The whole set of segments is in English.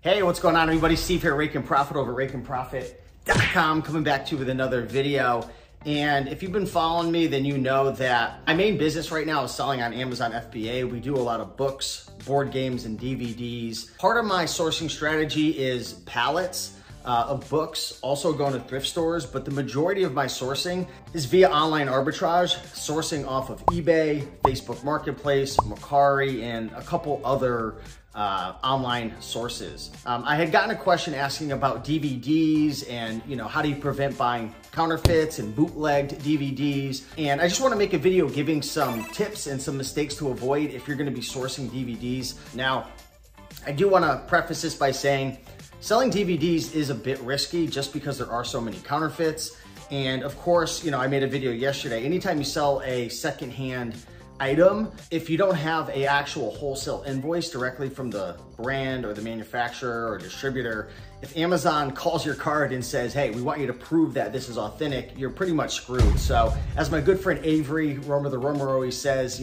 Hey, what's going on, everybody? Steve here, Rake and Profit over rakeandprofit.com, coming back to you with another video. And if you've been following me, then you know that my main business right now is selling on Amazon FBA. We do a lot of books, board games, and DVDs. Part of my sourcing strategy is pallets of books, also going to thrift stores, but the majority of my sourcing is via online arbitrage, sourcing off of eBay, Facebook Marketplace, Mercari, and a couple other online sources. I had gotten a question asking about DVDs and, how do you prevent buying counterfeits and bootlegged DVDs? And I just want to make a video giving some tips and some mistakes to avoid if you're going to be sourcing DVDs. Now, I do want to preface this by saying selling DVDs is a bit risky just because there are so many counterfeits. And of course, I made a video yesterday. Anytime you sell a secondhand item, if you don't have an actual wholesale invoice directly from the brand or the manufacturer or distributor, if Amazon calls your card and says, hey, we want you to prove that this is authentic, you're pretty much screwed. So as my good friend Avery, Romer the Romer, always says,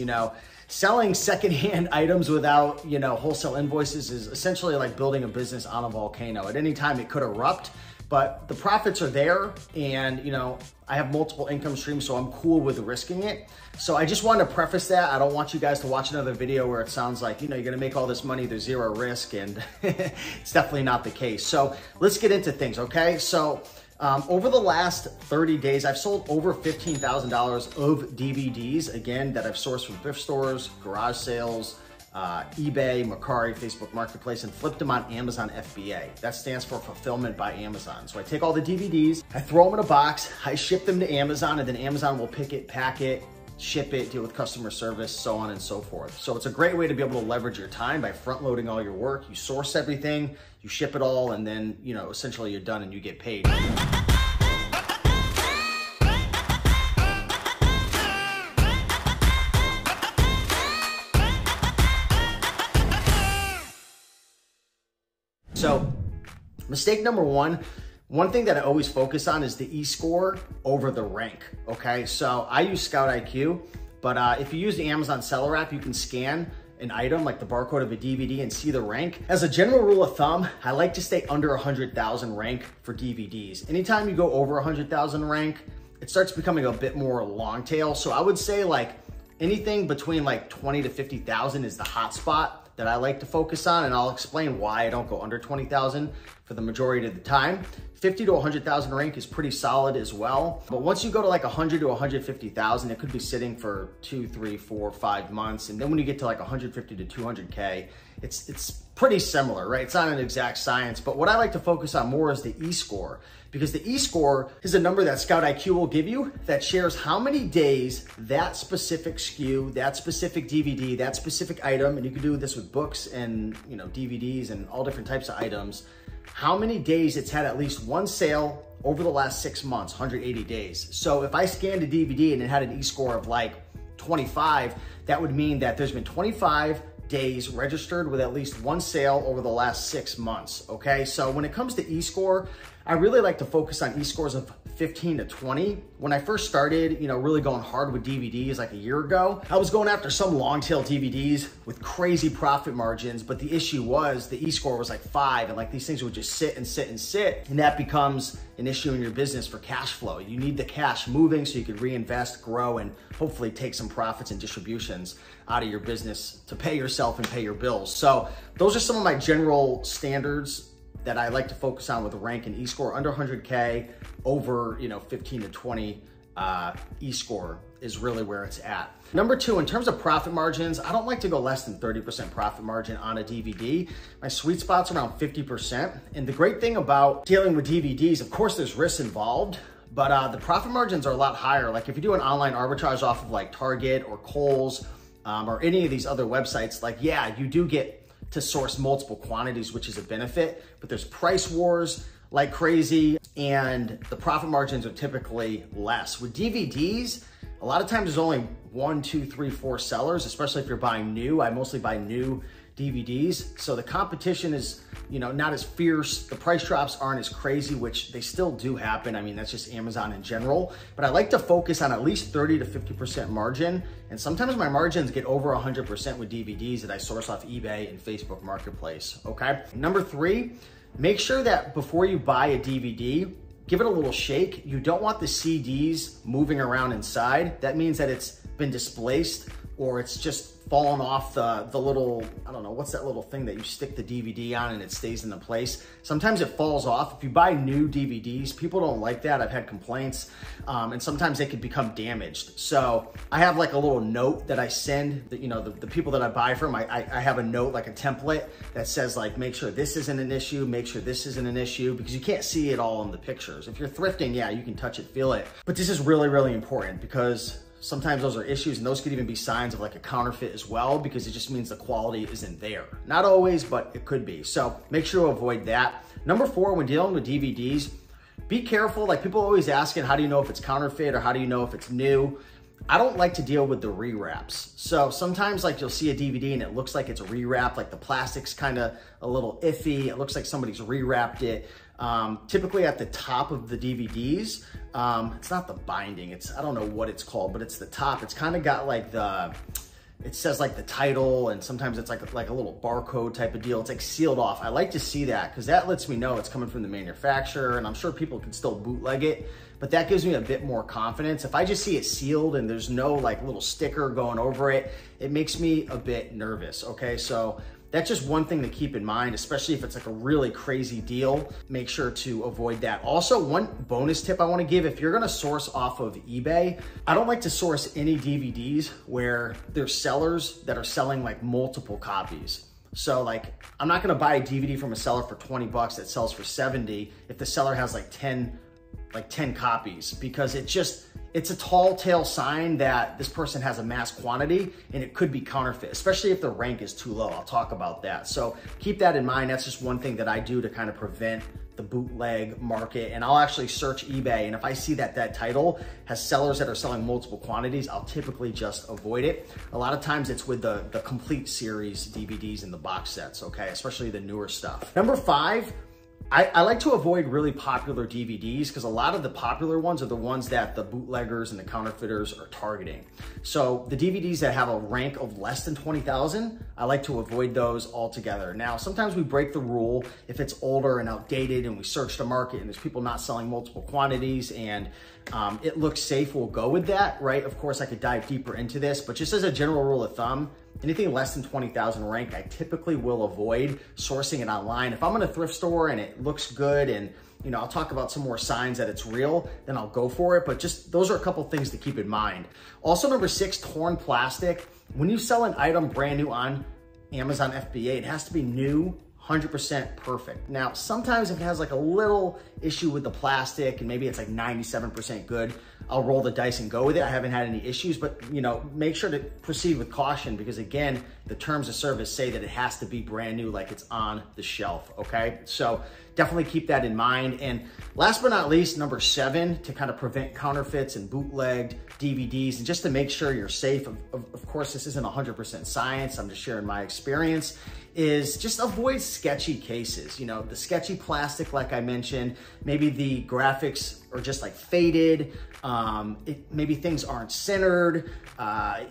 selling secondhand items without, wholesale invoices is essentially like building a business on a volcano. At any time it could erupt, but the profits are there and, I have multiple income streams, so I'm cool with risking it. So I just wanted to preface that. I don't want you guys to watch another video where it sounds like, you're gonna make all this money, there's zero risk, and it's definitely not the case. So let's get into things, okay? So over the last 30 days, I've sold over $15,000 of DVDs, again, that I've sourced from thrift stores, garage sales, eBay, Mercari, Facebook Marketplace, and flipped them on Amazon FBA. That stands for Fulfillment by Amazon. So I take all the DVDs, I throw them in a box, I ship them to Amazon, and then Amazon will pick it, pack it, ship it, deal with customer service, so on and so forth. So it's a great way to be able to leverage your time by front loading all your work. You source everything, you ship it all, and then, essentially you're done and you get paid. So mistake number one thing that I always focus on is the EScore over the rank, okay? So I use Scout IQ, but if you use the Amazon Seller app, you can scan an item like the barcode of a DVD and see the rank. As a general rule of thumb, I like to stay under 100,000 rank for DVDs. Anytime you go over 100,000 rank, it starts becoming a bit more long tail. So I would say like anything between like 20 to 50,000 is the hot spot that I like to focus on, and I'll explain why I don't go under 20,000 for the majority of the time. 50 to 100,000 rank is pretty solid as well. But once you go to like 100 to 150,000, it could be sitting for 2, 3, 4, 5 months. And then when you get to like 150 to 200K, it's pretty similar, right? It's not an exact science, but what I like to focus on more is the EScore, because the EScore is a number that Scout IQ will give you that shares how many days that specific SKU, that specific DVD, that specific item, and you can do this with books and DVDs and all different types of items, how many days it's had at least one sale over the last 6 months, 180 days. So if I scanned a DVD and it had an EScore of like 25, that would mean that there's been 25 days registered with at least one sale over the last 6 months, okay? So when it comes to EScore, I really like to focus on EScores of 15 to 20. When I first started, really going hard with DVDs like a year ago, I was going after some long tail DVDs with crazy profit margins, but the issue was the EScore was like 5, and like these things would just sit and sit and sit, and that becomes an issue in your business for cash flow. You need the cash moving so you can reinvest, grow, and hopefully take some profits and distributions out of your business to pay yourself and pay your bills. So those are some of my general standards that I like to focus on with rank and EScore. Under 100K, over 15 to 20 EScore is really where it's at. Number two, in terms of profit margins, I don't like to go less than 30% profit margin on a DVD. My sweet spot's around 50%. And the great thing about dealing with DVDs, of course there's risks involved, but the profit margins are a lot higher. Like if you do an online arbitrage off of like Target or Kohl's or any of these other websites, like yeah, you do get to source multiple quantities, which is a benefit, but there's price wars like crazy, and the profit margins are typically less. With DVDs, a lot of times there's only 1, 2, 3, 4 sellers, especially if you're buying new. I mostly buy new DVDs. So the competition is, you know, not as fierce. The price drops aren't as crazy, which they still do happen. I mean, that's just Amazon in general. But I like to focus on at least 30 to 50% margin. And sometimes my margins get over 100% with DVDs that I source off eBay and Facebook Marketplace, okay? Number 3, make sure that before you buy a DVD, give it a little shake. You don't want the CDs moving around inside. That means that it's been displaced or it's just fallen off the little, I don't know, what's that little thing that you stick the DVD on and it stays in the place? Sometimes it falls off. If you buy new DVDs, people don't like that. I've had complaints, and sometimes they could become damaged. So I have like a little note that I send, you know, the people that I buy from, I have a note, like a template that says like, make sure this isn't an issue, make sure this isn't an issue, because you can't see it all in the pictures. If you're thrifting, yeah, you can touch it, feel it. But this is really, really important because sometimes those are issues, and those could even be signs of like a counterfeit as well, because it just means the quality isn't there. Not always, but it could be. So make sure to avoid that. Number 4, when dealing with DVDs, be careful. Like people always asking, how do you know if it's counterfeit or how do you know if it's new? I don't like to deal with the rewraps. So sometimes like you'll see a DVD and it looks like it's a rewrap, like the plastic's kind of a little iffy. It looks like somebody's rewrapped it. Typically at the top of the DVDs, it's not the binding, I don't know what it's called, but it's the top. It's kind of got like it says like the title, and sometimes it's like a little barcode type of deal. It's like sealed off. I like to see that because that lets me know it's coming from the manufacturer, and I'm sure people can still bootleg it, but that gives me a bit more confidence. If I just see it sealed and there's no like little sticker going over it, it makes me a bit nervous, okay? So that's just one thing to keep in mind, especially if it's like a really crazy deal. Make sure to avoid that. Also, one bonus tip I wanna give, if you're gonna source off of eBay, I don't like to source any DVDs where there's sellers that are selling like multiple copies. So like, I'm not gonna buy a DVD from a seller for 20 bucks that sells for 70 if the seller has like 10 copies, because it's a tall tale sign that this person has a mass quantity and it could be counterfeit, especially if the rank is too low. I'll talk about that. So keep that in mind. That's just one thing that I do to kind of prevent the bootleg market. And I'll actually search eBay, and if I see that that title has sellers that are selling multiple quantities, I'll typically just avoid it. A lot of times it's with the complete series DVDs and the box sets, okay? Especially the newer stuff. Number 5, I like to avoid really popular DVDs because a lot of the popular ones are the ones that the bootleggers and the counterfeiters are targeting. So the DVDs that have a rank of less than 20,000, I like to avoid those altogether. Now, sometimes we break the rule if it's older and outdated and we search the market and there's people not selling multiple quantities and it looks safe, we'll go with that, right? Of course, I could dive deeper into this, but just as a general rule of thumb, anything less than 20,000 rank, I typically will avoid sourcing it online. If I'm in a thrift store and it looks good and, you know, I'll talk about some more signs that it's real, then I'll go for it. But just those are a couple things to keep in mind. Also, number 6, torn plastic. When you sell an item brand new on Amazon FBA, it has to be new, 100% perfect. Now, sometimes if it has like a little issue with the plastic and maybe it's like 97% good, I'll roll the dice and go with it. I haven't had any issues, but you know, make sure to proceed with caution because again, the terms of service say that it has to be brand new, like it's on the shelf, okay? So definitely keep that in mind. And last but not least, number 7, to kind of prevent counterfeits and bootlegged DVDs and just to make sure you're safe. Of course, this isn't 100% science. I'm just sharing my experience. Is just avoid sketchy cases. You know, the sketchy plastic, like I mentioned, maybe the graphics are just like faded. Maybe things aren't centered.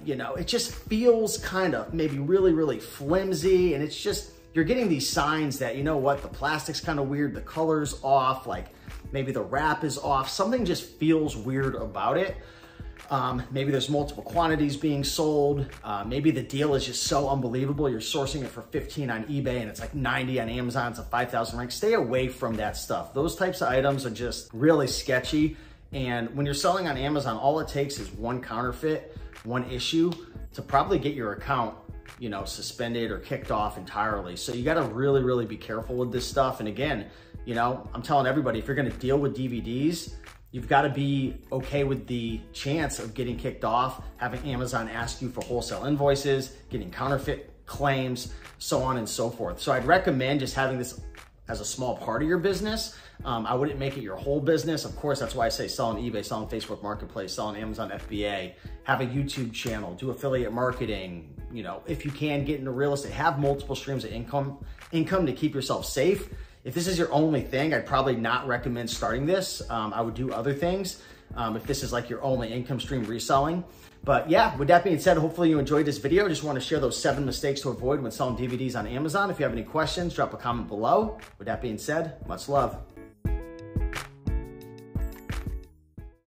You know, it just feels kind of maybe really, really flimsy. And it's just, you're getting these signs that, you know what, the plastic's kind of weird, the color's off, like maybe the wrap is off. Something just feels weird about it. Maybe there's multiple quantities being sold. Maybe the deal is just so unbelievable. You're sourcing it for 15 on eBay and it's like 90 on Amazon. It's a 5,000 rank. Stay away from that stuff. Those types of items are just really sketchy. And when you're selling on Amazon, all it takes is one counterfeit, one issue to probably get your account, you know, suspended or kicked off entirely. So you got to really, really be careful with this stuff. And again, you know, I'm telling everybody, if you're going to deal with DVDs, you've got to be okay with the chance of getting kicked off, having Amazon ask you for wholesale invoices, getting counterfeit claims, so on and so forth. So I'd recommend just having this as a small part of your business. I wouldn't make it your whole business. Of course, that's why I say sell on eBay, sell on Facebook Marketplace, sell on Amazon FBA, have a YouTube channel, do affiliate marketing. You know, if you can get into real estate, have multiple streams of income to keep yourself safe. If this is your only thing, I'd probably not recommend starting this. I would do other things if this is like your only income stream, reselling. But yeah, with that being said, hopefully you enjoyed this video. Just want to share those 7 mistakes to avoid when selling DVDs on Amazon. If you have any questions, drop a comment below. With that being said, much love.